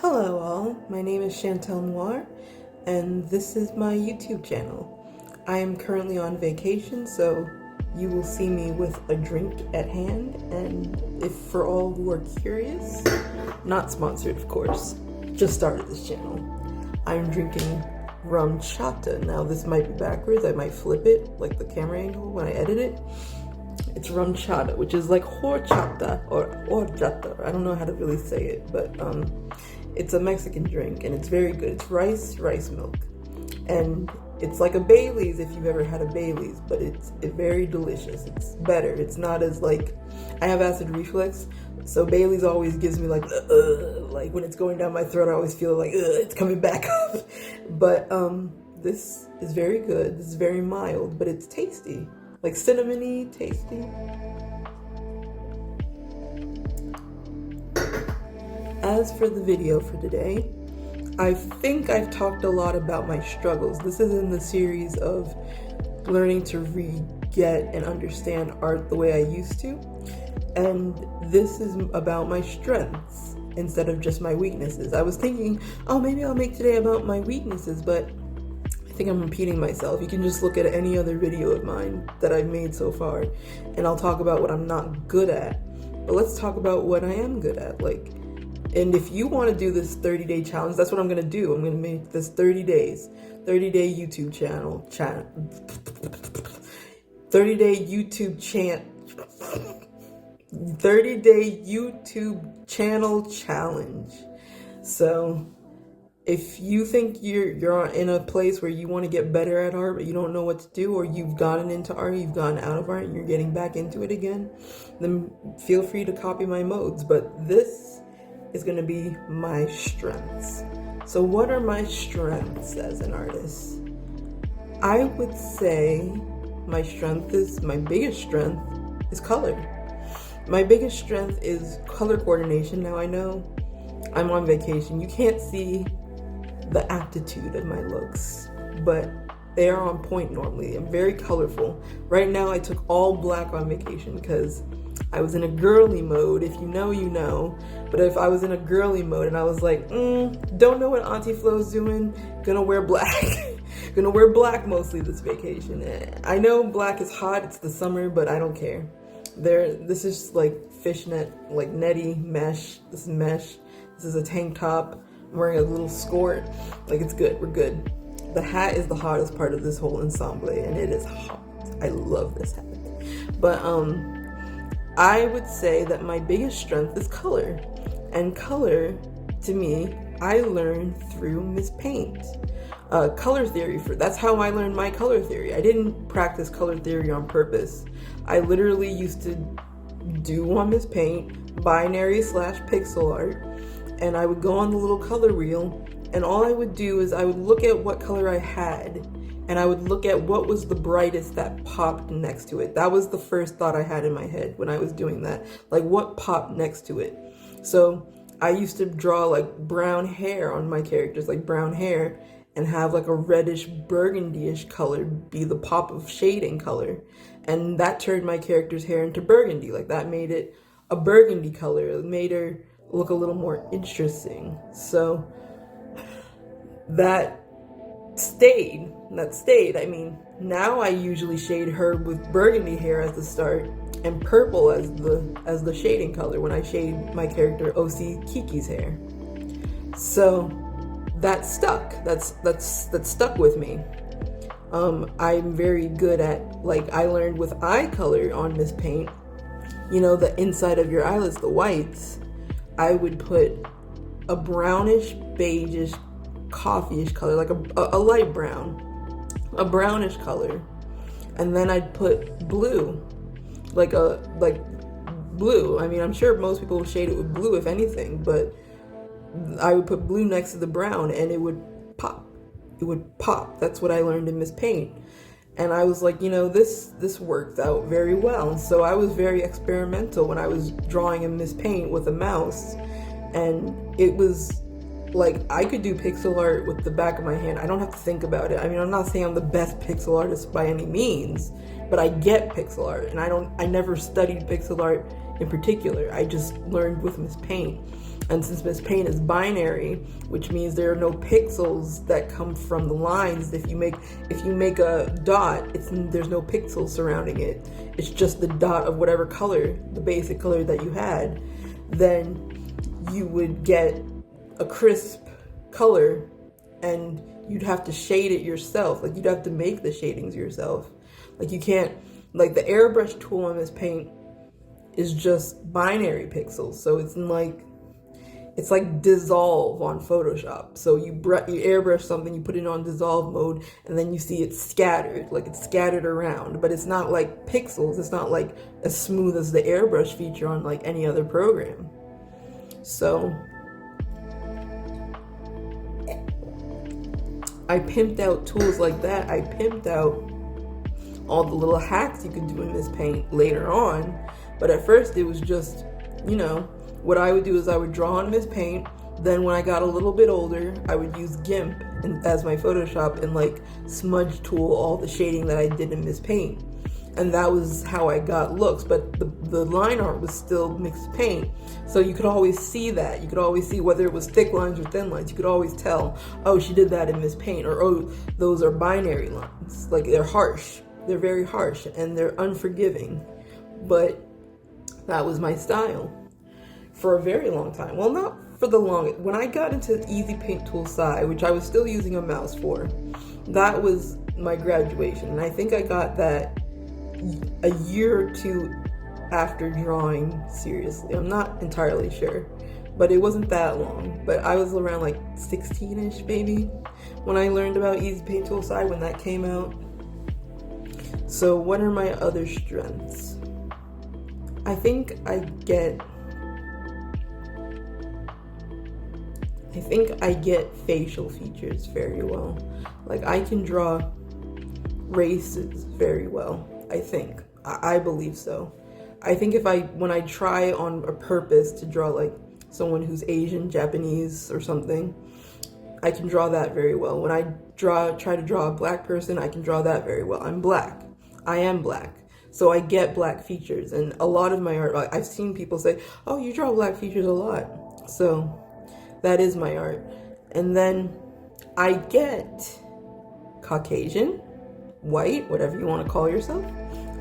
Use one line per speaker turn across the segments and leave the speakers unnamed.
Hello all, my name is Chantel Noir, and this is my YouTube channel. I am currently on vacation, so you will see me with a drink at hand, and if for all who are curious, not sponsored of course, just started this channel. I'm drinking rum chata. Now this might be backwards, I might flip it, like the camera angle when I edit it. It's rum chata, which is like horchata or horchata. I don't know how to really say it, but it's a Mexican drink and it's very good. It's rice milk, and it's like a Bailey's if you've ever had a Bailey's, but it's very delicious. It's better. It's not as like, I have acid reflux, so Bailey's always gives me like when it's going down my throat, I always feel like it's coming back up. But this is very good. This is very mild, but it's tasty, like cinnamony, tasty. As for the video for today, I think I've talked a lot about my struggles. This is in the series of learning to read, get, and understand art the way I used to. And this is about my strengths instead of just my weaknesses. I was thinking, oh, maybe I'll make today about my weaknesses, but I think I'm repeating myself. You can just look at any other video of mine that I've made so far, and I'll talk about what I'm not good at. But let's talk about what I am good at. And if you want to do this 30-day challenge, that's what I'm going to do. I'm going to make this 30-day YouTube channel, 30-day YouTube channel challenge. So if you think you're in a place where you want to get better at art, but you don't know what to do, or you've gotten into art, you've gotten out of art, and you're getting back into it again, then feel free to copy my modes. But this is going to be my strengths. So what are my strengths as an artist? I would say my biggest strength is color. My biggest strength is color coordination. Now I know I'm on vacation. You can't see the aptitude of my looks, but they are on point normally. I'm very colorful. Right now I took all black on vacation because I was in a girly mode. If you know, you know. But if I was in a girly mode and I was like, don't know what Auntie Flo's doing, gonna wear black. Gonna wear black mostly this vacation. I know black is hot, it's the summer, but I don't care. This is like fishnet, like netty mesh. This is mesh. This is a tank top. I'm wearing a little skirt. Like, it's good, we're good. The hat is the hottest part of this whole ensemble, and it is hot. I love this hat. But I would say that my biggest strength is color. And color, to me, I learned through Miss Paint. Color theory, that's how I learned my color theory. I didn't practice color theory on purpose. I literally used to do on Miss Paint, binary/pixel art, and I would go on the little color wheel, and all I would do is I would look at what color I had, and I would look at what was the brightest that popped next to it. That was the first thought I had in my head when I was doing that. Like, what popped next to it? So I used to draw like brown hair on my characters, like brown hair, and have like a reddish burgundy-ish color be the pop of shading color. And that turned my character's hair into burgundy. Like, that made it a burgundy color. It made her look a little more interesting. So that stayed. I mean, now I usually shade her with burgundy hair as the start and purple as the shading color when I shade my character OC Kiki's hair. So that stuck. That's stuck with me. I'm very good at, like, I learned with eye color on Miss Paint, you know, the inside of your eyelids, the whites, I would put a brownish, beigeish, coffee-ish color, like a light brown, a brownish color, and then I'd put blue, like blue. I mean, I'm sure most people would shade it with blue if anything, but I would put blue next to the brown and it would pop. It would pop. That's what I learned in Miss Paint. And I was like, you know, this worked out very well. So I was very experimental when I was drawing in Miss Paint with a mouse, and it was like, I could do pixel art with the back of my hand. I don't have to think about it. I mean, I'm not saying I'm the best pixel artist by any means, but I get pixel art, and I never studied pixel art in particular. I just learned with Miss Paint. And since Miss Paint is binary, which means there are no pixels that come from the lines. If you make a dot, there's no pixels surrounding it. It's just the dot of whatever color, the basic color that you had. Then you would get a crisp color, and you'd have to shade it yourself. Like, you'd have to make the shadings yourself. Like, you can't, like, the airbrush tool on Miss Paint is just binary pixels. So it's like dissolve on Photoshop. So you airbrush something, you put it on dissolve mode, and then you see it scattered, like it's scattered around. But it's not like pixels. It's not like as smooth as the airbrush feature on like any other program. So I pimped out tools like that. I pimped out all the little hacks you could do in Miss Paint later on. But at first it was just, what I would do is I would draw on Miss Paint. Then when I got a little bit older, I would use GIMP as my Photoshop and like smudge tool all the shading that I did in Miss Paint. And that was how I got looks. But the line art was still mixed paint. So you could always see that. You could always see whether it was thick lines or thin lines. You could always tell, oh, she did that in Miss Paint. Or, oh, those are binary lines. Like, they're harsh. They're very harsh and they're unforgiving. But that was my style for a very long time. Well, not for the longest. When I got into Easy Paint Tool Sai, which I was still using a mouse for, that was my graduation. And I think I got that a year or two after drawing seriously. I'm not entirely sure, but it wasn't that long. But I was around like 16-ish maybe when I learned about Easy Paint Tool Sai, when that came out. So what are my other strengths? I think I get facial features very well. Like, I can draw races very well. I believe so. I think when I try on a purpose to draw like someone who's Asian, Japanese, or something, I can draw that very well. When I try to draw a black person, I can draw that very well. I'm black. I am black. So I get black features. And a lot of my art, I've seen people say, oh, you draw black features a lot. So that is my art. And then I get Caucasian, white, whatever you want to call yourself.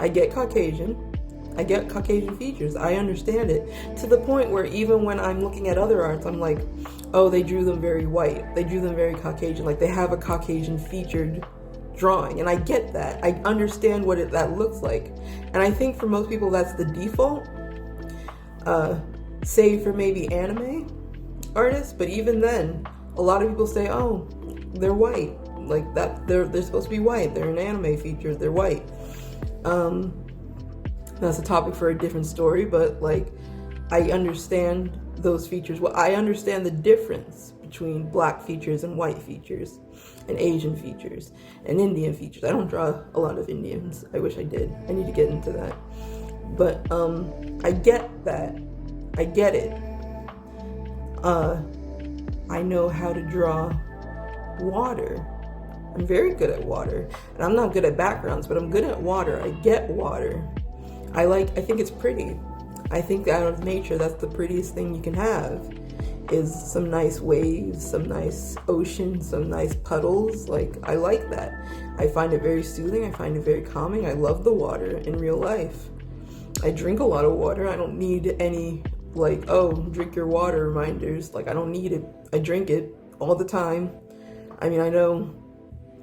I get Caucasian features. I understand it to the point where even when I'm looking at other arts, I'm like, oh, they drew them very white. They drew them very Caucasian. Like, they have a Caucasian featured drawing. And I get that. I understand what that looks like. And I think for most people, that's the default. Save for maybe anime artists. But even then, a lot of people say, oh, they're white. Like, that they're supposed to be white. They're an anime feature. They're white. That's a topic for a different story, but like, I understand those features. Well, I understand the difference between black features and white features, and Asian features, and Indian features. I don't draw a lot of Indians. I wish I did. I need to get into that. But I get that. I get it. I know how to draw water. I'm very good at water. And I'm not good at backgrounds, but I'm good at water. I get water. I think it's pretty. I think out of nature, that's the prettiest thing you can have, is some nice waves, some nice ocean, some nice puddles. Like, I like that. I find it very soothing. I find it very calming. I love the water in real life. I drink a lot of water. I don't need any, like, oh, drink your water reminders. Like, I don't need it. I drink it all the time. I mean, I know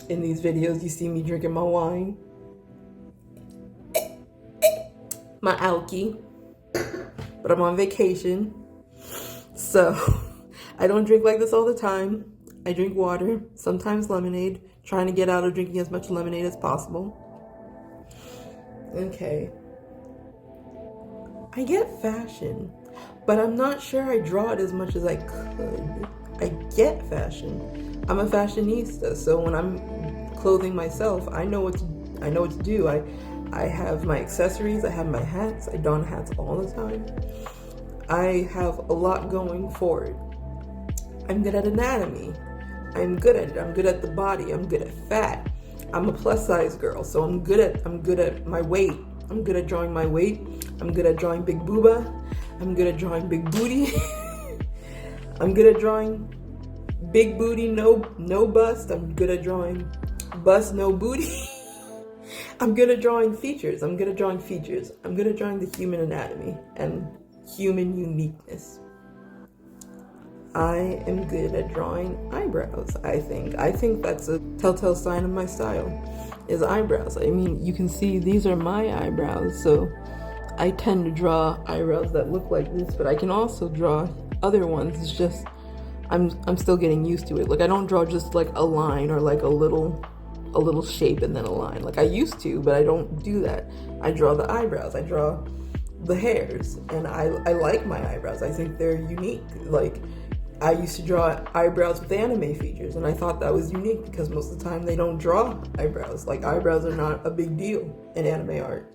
in these videos you see me drinking my wine, my alky, but I'm on vacation, so I don't drink like this all the time. I drink water, sometimes lemonade, trying to get out of drinking as much lemonade as possible. Okay. I get fashion, but I'm not sure I draw it as much as I could. I get fashion. I'm a fashionista, so when I'm clothing myself, I know what to do. I have my accessories, I have my hats, I don hats all the time. I have a lot going for it. I'm good at anatomy. I'm good at it. I'm good at the body. I'm good at fat. I'm a plus size girl, so I'm good at my weight. I'm good at drawing my weight. I'm good at drawing big booba. I'm good at drawing big booty. I'm good at drawing big booty, no bust. I'm good at drawing bust, no booty. I'm good at drawing features. I'm good at drawing features. I'm good at drawing the human anatomy and human uniqueness. I am good at drawing eyebrows, I think. I think that's a telltale sign of my style, is eyebrows. I mean, you can see these are my eyebrows, so I tend to draw eyebrows that look like this, but I can also draw other ones. It's just, I'm still getting used to it. Like, I don't draw just like a line or like a little shape and then a line. Like I used to, but I don't do that. I draw the eyebrows, I draw the hairs, and I like my eyebrows. I think they're unique. Like, I used to draw eyebrows with anime features, and I thought that was unique because most of the time they don't draw eyebrows. Like, eyebrows are not a big deal in anime art.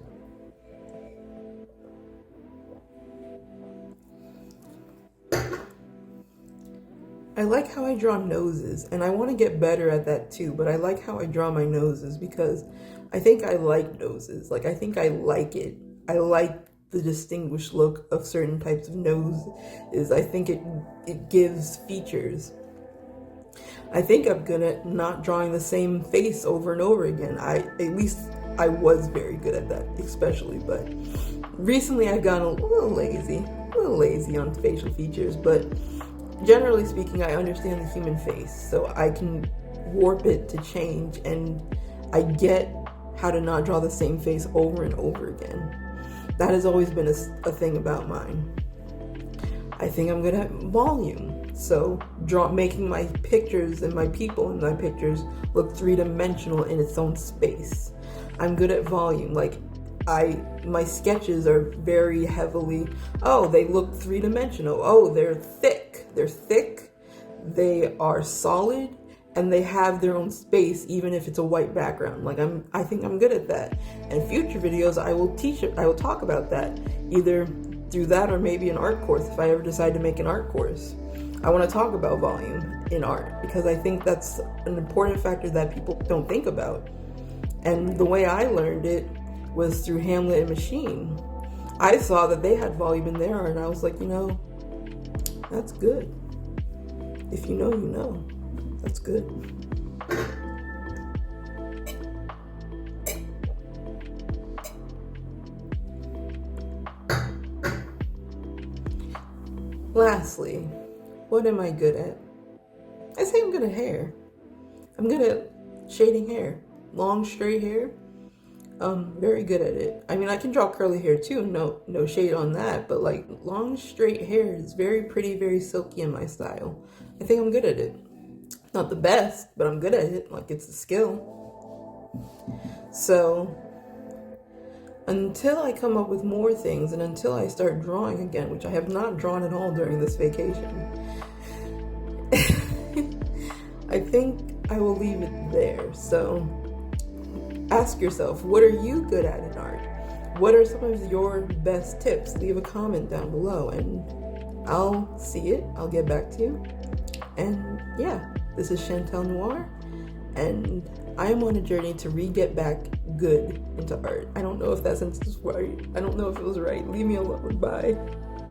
I like how I draw noses, and I want to get better at that too, but I like how I draw my noses because I think I like noses. Like, I think I like it. I like the distinguished look of certain types of noses. I think it gives features. I think I'm good at not drawing the same face over and over again. At least I was very good at that, especially, but recently I've gotten a little lazy on facial features, but generally speaking, I understand the human face, so I can warp it to change, and I get how to not draw the same face over and over again. That has always been a thing about mine. I think I'm good at volume, so making my pictures and my people in my pictures look three-dimensional in its own space. I'm good at volume. Like, my sketches are very heavily, oh, they look three-dimensional. Oh, they're thick. They are solid, and they have their own space, even if it's a white background. Like, I think I'm good at that. And future videos, I will talk about that, either through that or maybe an art course if I ever decide to make an art course. I want to talk about volume in art because I think that's an important factor that people don't think about. And the way I learned it was through Hamlet and Machine. I saw that they had volume in their art, and I was like, that's good. If you know, you know. That's good. Lastly, what am I good at? I say I'm good at hair. I'm good at shading hair. Long, straight hair. Very good at it. I mean, I can draw curly hair too, no shade on that, but like long, straight hair is very pretty, very silky in my style. I think I'm good at it. Not the best, but I'm good at it. Like, it's a skill. So until I come up with more things and until I start drawing again, which I have not drawn at all during this vacation, I think I will leave it there. So ask yourself, what are you good at in art? What are some of your best tips? Leave a comment down below and I'll see it. I'll get back to you. And yeah, this is Chantel Noir, and I am on a journey to get back good into art. I don't know if that sentence was right. I don't know if it was right. Leave me alone. Bye.